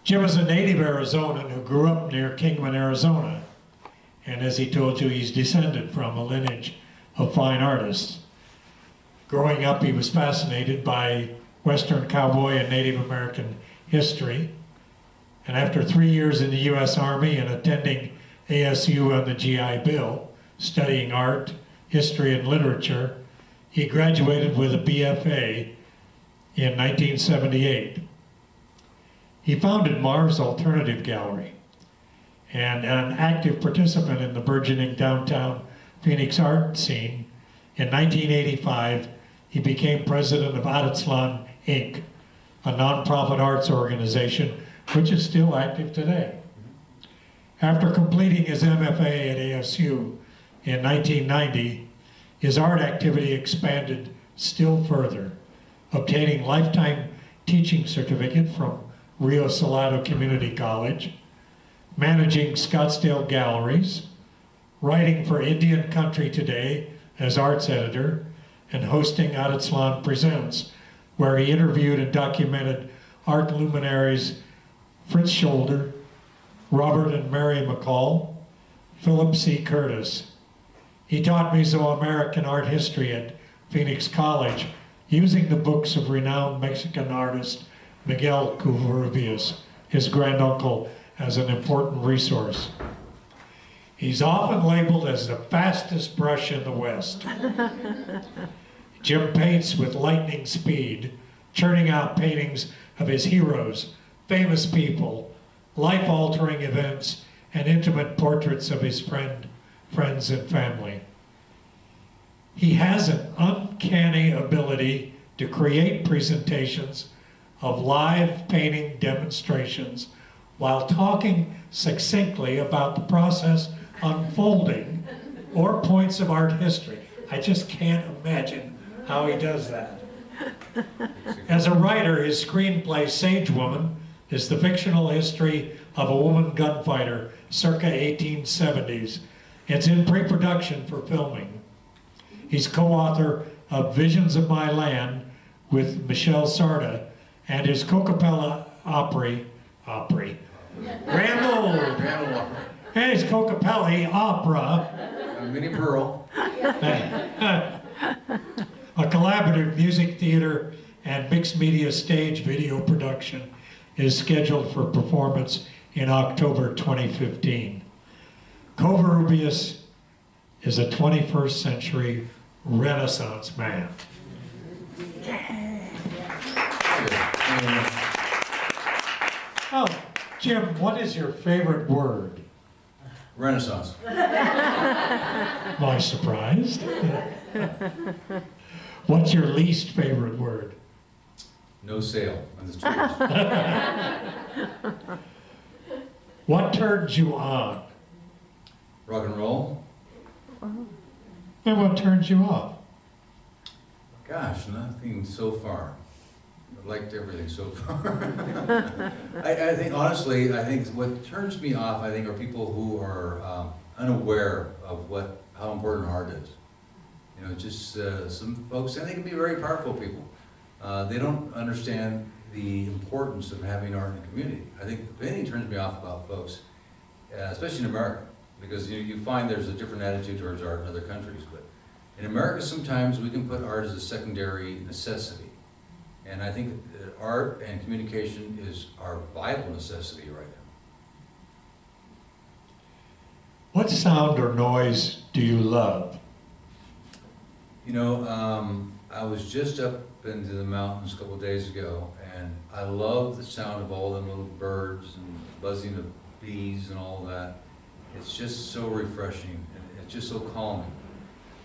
Jim is a native Arizonan who grew up near Kingman, Arizona. And as he told you, he's descended from a lineage of fine artists. Growing up, he was fascinated by Western cowboy and Native American history. And after 3 years in the U.S. Army and attending ASU on the GI Bill, studying art, history, and literature, he graduated with a BFA in 1978. He founded Mars Alternative Gallery, and an active participant in the burgeoning downtown Phoenix art scene. In 1985, he became president of Adetzlan Inc., a nonprofit arts organization which is still active today. After completing his MFA at ASU in 1990, his art activity expanded still further, obtaining lifetime teaching certificate from Rio Salado Community College, managing Scottsdale Galleries, writing for Indian Country Today as arts editor, and hosting Adetzlan Presents, where he interviewed and documented art luminaries Fritz Scholder, Robert and Mary McCall, Philip C. Curtis. He taught Mesoamerican art history at Phoenix College, using the books of renowned Mexican artist Miguel Covarrubias, his granduncle, as an important resource. He's often labeled as the fastest brush in the West. Jim paints with lightning speed, churning out paintings of his heroes, famous people, life-altering events, and intimate portraits of his friends and family. He has an uncanny ability to create presentations of live painting demonstrations while talking succinctly about the process unfolding or points of art history. I just can't imagine how he does that. As a writer, his screenplay, Sage Woman, is the fictional history of a woman gunfighter circa 1870s. It's in pre-production for filming. He's co-author of Visions of My Land with Michelle Sarda, and his Cocapella Opry, Grand Old, and his Cocapelli Opera, Minnie Pearl, a collaborative music theater and mixed media stage video production, is scheduled for performance in October 2015. Covarrubias is a 21st century Renaissance man. Oh, Jim, what is your favorite word? Renaissance. Am I surprised? What's your least favorite word? No sale on the streets. What turns you on? Rock and roll. And what turns you off? Gosh, nothing so far. I've liked everything so far. I think, honestly, I think what turns me off, I think, are people who are unaware of how important art is. You know, just some folks, and they can be very powerful people. They don't understand the importance of having art in the community. I think if anything turns me off about folks, especially in America, because you find there's a different attitude towards art in other countries, but in America sometimes we can put art as a secondary necessity. And I think that art and communication is our vital necessity right now. What sound or noise do you love? You know, I was just up into the mountains a couple of days ago, and I love the sound of all them little birds and buzzing of bees and all that. It's just so refreshing, and it's just so calming.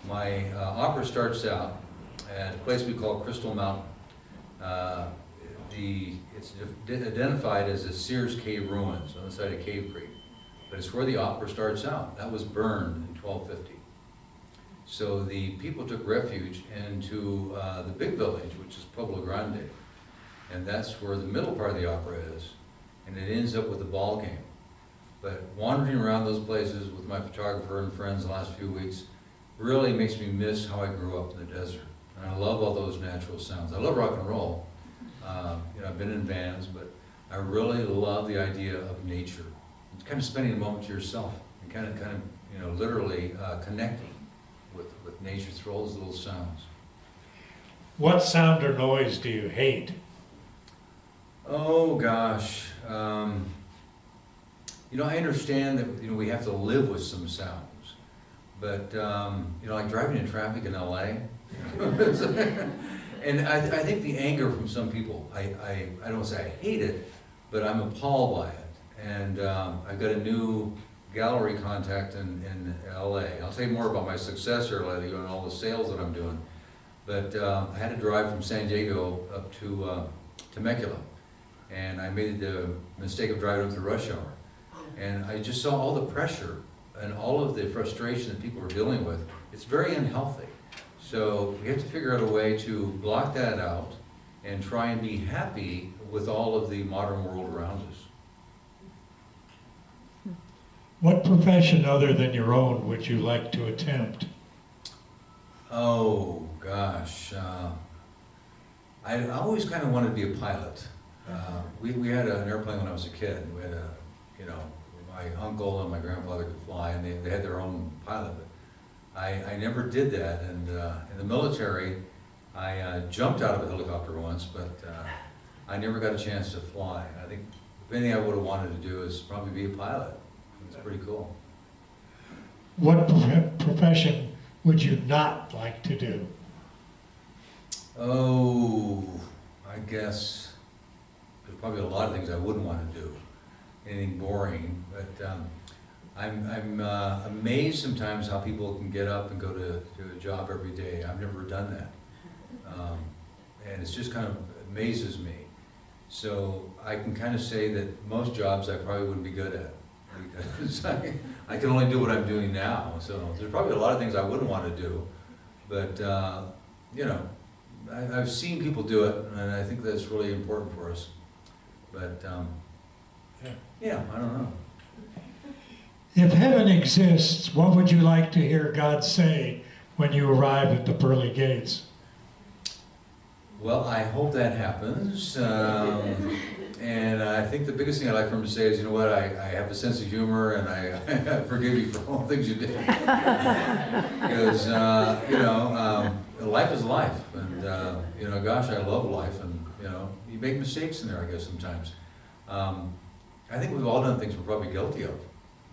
My opera starts out at a place we call Crystal Mountain. It's identified as a Sears Cave ruins on the side of Cave Creek, but it's where the opera starts out. That was burned in 1250. So the people took refuge into the big village, which is Pueblo Grande, and that's where the middle part of the opera is, and it ends up with a ball game. But wandering around those places with my photographer and friends the last few weeks really makes me miss how I grew up in the desert. And I love all those natural sounds. I love rock and roll. You know, I've been in bands, but I really love the idea of nature. It's kind of spending a moment to yourself and kind of you know, literally connecting with nature through all those little sounds. What sound or noise do you hate? Oh gosh, you know, I understand that, you know, we have to live with some sounds, but you know, like driving in traffic in LA, and I think the anger from some people, I don't say I hate it, but I'm appalled by it. And I've got a new gallery contact in LA. I'll tell you more about my success here lately and all the sales that I'm doing. But I had to drive from San Diego up to Temecula, and I made the mistake of driving up through rush hour. And I just saw all the pressure and all of the frustration that people are dealing with. It's very unhealthy. So we have to figure out a way to block that out and try and be happy with all of the modern world around us. What profession other than your own would you like to attempt? Oh gosh, I always kind of wanted to be a pilot. We had an airplane when I was a kid. We had a, you know, my uncle and my grandfather could fly, and they had their own pilot. But I never did that, and in the military, I jumped out of a helicopter once, but I never got a chance to fly. I think if anything I would have wanted to do is probably be a pilot. It's pretty cool. What profession would you not like to do? Oh, I guess there's probably a lot of things I wouldn't want to do. Anything boring, but I'm amazed sometimes how people can get up and go to a job every day. I've never done that. And it's just kind of amazes me. So I can kind of say that most jobs I probably wouldn't be good at, because I can only do what I'm doing now. So there's probably a lot of things I wouldn't want to do, but you know, I've seen people do it, and I think that's really important for us. But yeah, I don't know. If heaven exists, what would you like to hear God say when you arrive at the pearly gates? Well, I hope that happens, and I think the biggest thing I'd like for him to say is, you know what, I have a sense of humor, and I forgive you for all the things you did. Because, you know, life is life, and, you know, gosh, I love life, and, you know, you make mistakes in there, I guess, sometimes. I think we've all done things we're probably guilty of,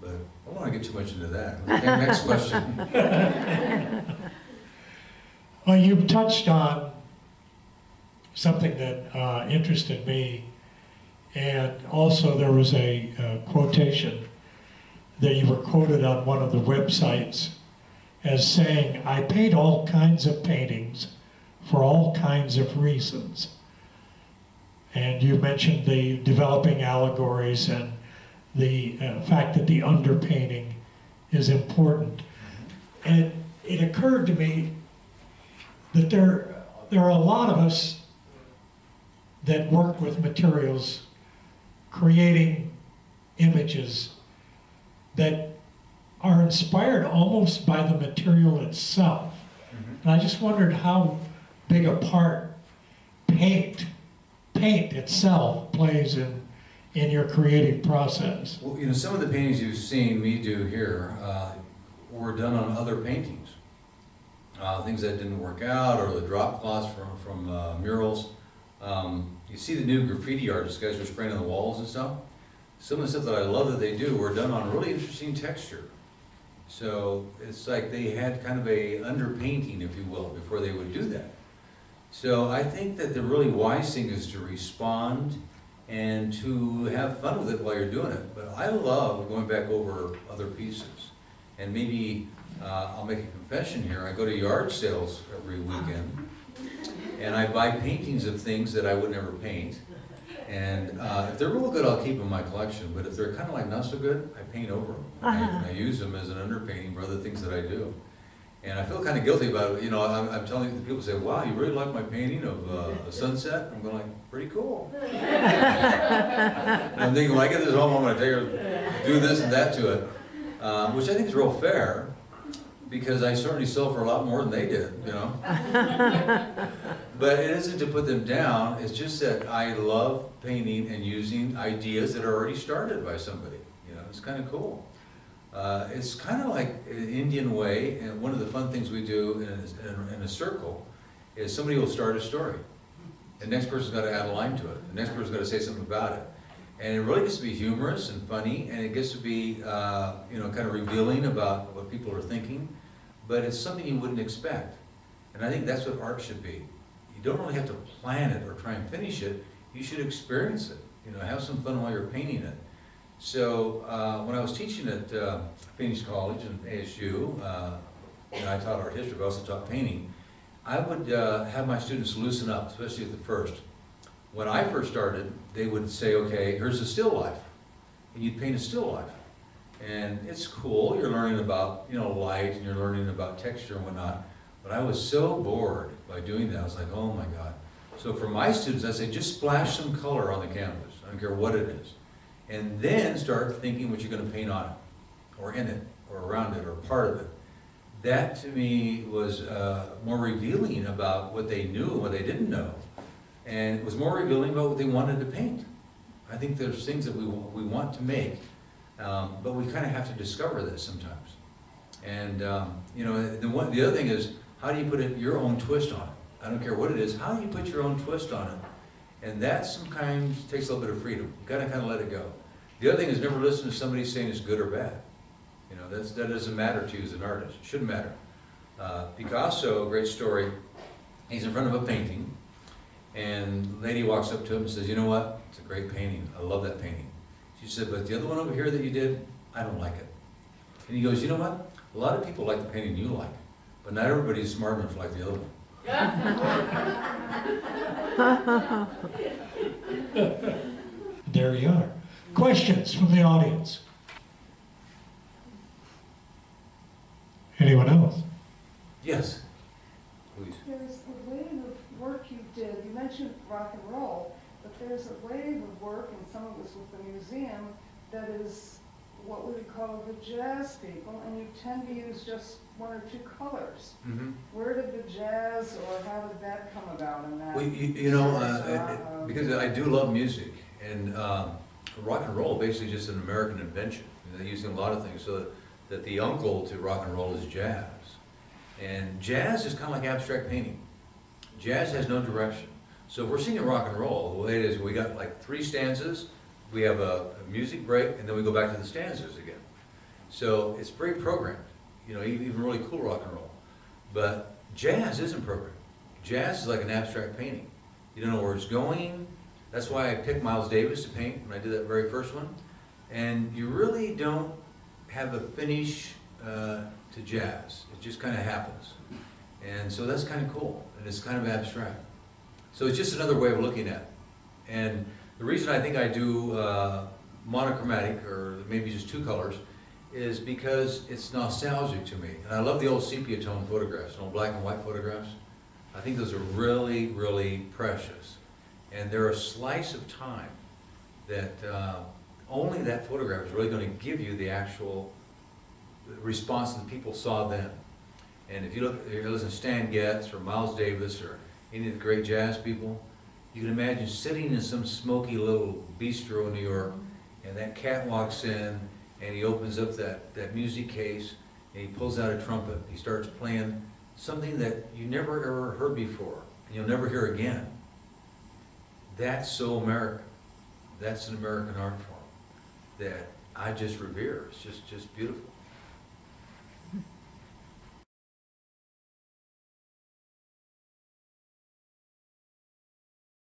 but I don't want to get too much into that. Okay, next question. Well, you've touched on something that interested me, and also there was a quotation that you were quoted on one of the websites as saying, "I paint all kinds of paintings for all kinds of reasons." And you mentioned the developing allegories and the fact that the underpainting is important. And it occurred to me that there are a lot of us that work with materials, creating images that are inspired almost by the material itself. And I just wondered how big a part paint itself plays in your creative process. Well, you know, some of the paintings you've seen me do here were done on other paintings. Things that didn't work out, or the drop cloths from murals. You see the new graffiti artists, guys are spraying on the walls and stuff. Some of the stuff that I love that they do were done on really interesting texture. So it's like they had kind of a underpainting, if you will, before they would do that. So I think that the really wise thing is to respond and to have fun with it while you're doing it. But I love going back over other pieces. And maybe I'll make a confession here. I go to yard sales every weekend, and I buy paintings of things that I would never paint. And if they're real good, I'll keep them in my collection. But if they're kind of like not so good, I paint over them. I use them as an underpainting for other things that I do. And I feel kind of guilty about it. You know, I'm telling people, say, "Wow, you really like my painting of a sunset?" I'm going like, "Pretty cool." And I'm thinking, when I get this home, I'm going to do this and that to it, which I think is real fair. because I certainly sell for a lot more than they did, you know. But it isn't to put them down, it's just that I love painting and using ideas that are already started by somebody, you know, it's kind of cool. It's kind of like an Indian way, and one of the fun things we do in a circle is somebody will start a story. The next person's got to add a line to it. The next person's got to say something about it. And it really gets to be humorous and funny, and it gets to be, you know, kind of revealing about what people are thinking, but it's something you wouldn't expect. And I think that's what art should be. You don't really have to plan it or try and finish it. You should experience it. You know, have some fun while you're painting it. So when I was teaching at Phoenix College and ASU, you know, I taught art history, but I also taught painting. I would have my students loosen up, especially at the first. When I first started, they would say, okay, here's a still life. And you'd paint a still life. And it's cool, you're learning about, you know, light, and you're learning about texture and whatnot. But I was so bored by doing that, I was like, oh my God. So for my students, I say, just splash some color on the canvas. I don't care what it is. And then start thinking what you're going to paint on it, or in it, or around it, or part of it. That to me was more revealing about what they knew and what they didn't know. And it was more revealing about what they wanted to paint. I think there's things that we want to make, but we kind of have to discover this sometimes. And you know, the other thing is, how do you put your own twist on it? I don't care what it is, how do you put your own twist on it? And that sometimes takes a little bit of freedom. You've got to kind of let it go. The other thing is never listen to somebody saying it's good or bad. You know, that doesn't matter to you as an artist. It shouldn't matter. Picasso, great story, he's in front of a painting, and the lady walks up to him and says, you know what, it's a great painting, I love that painting. She said, but the other one over here that you did, I don't like it. And he goes, you know what, a lot of people like the painting you like, but not everybody's smart enough to like the other one. There you are. Questions from the audience? Anyone else? Yes, please. There's a wave of work you did. You mentioned rock and roll, but there's a wave of work, and some of it was with the museum, that is what we would call the jazz people, and you tend to use just one or two colors. Mm-hmm. Where did the jazz, or how did that come about in that? Well, you know, because I do love music, and rock and roll basically just an American invention. They're using a lot of things, so that the uncle to rock and roll is jazz. And jazz is kind of like abstract painting. Jazz has no direction. So if we're singing rock and roll, the way it is, we got like 3 stanzas, we have a music break, and then we go back to the stanzas again. So it's very programmed, you know, even really cool rock and roll. But jazz isn't programmed. Jazz is like an abstract painting. You don't know where it's going. That's why I picked Miles Davis to paint when I did that very first one. And you really don't have a finish to jazz. It just kind of happens. And so that's kind of cool, and it's kind of abstract. So it's just another way of looking at it. And the reason I think I do monochromatic, or maybe just 2 colors, is because it's nostalgic to me. And I love the old sepia tone photographs, old black and white photographs. I think those are really, really precious. And they're a slice of time that only that photograph is really going to give you the actual response that people saw then. And if you listen to Stan Getz or Miles Davis or any of the great jazz people, you can imagine sitting in some smoky little bistro in New York, and that cat walks in, and he opens up that music case, and he pulls out a trumpet. He starts playing something that you never ever heard before, and you'll never hear again. That's so American. That's an American art form that I just revere. It's just beautiful.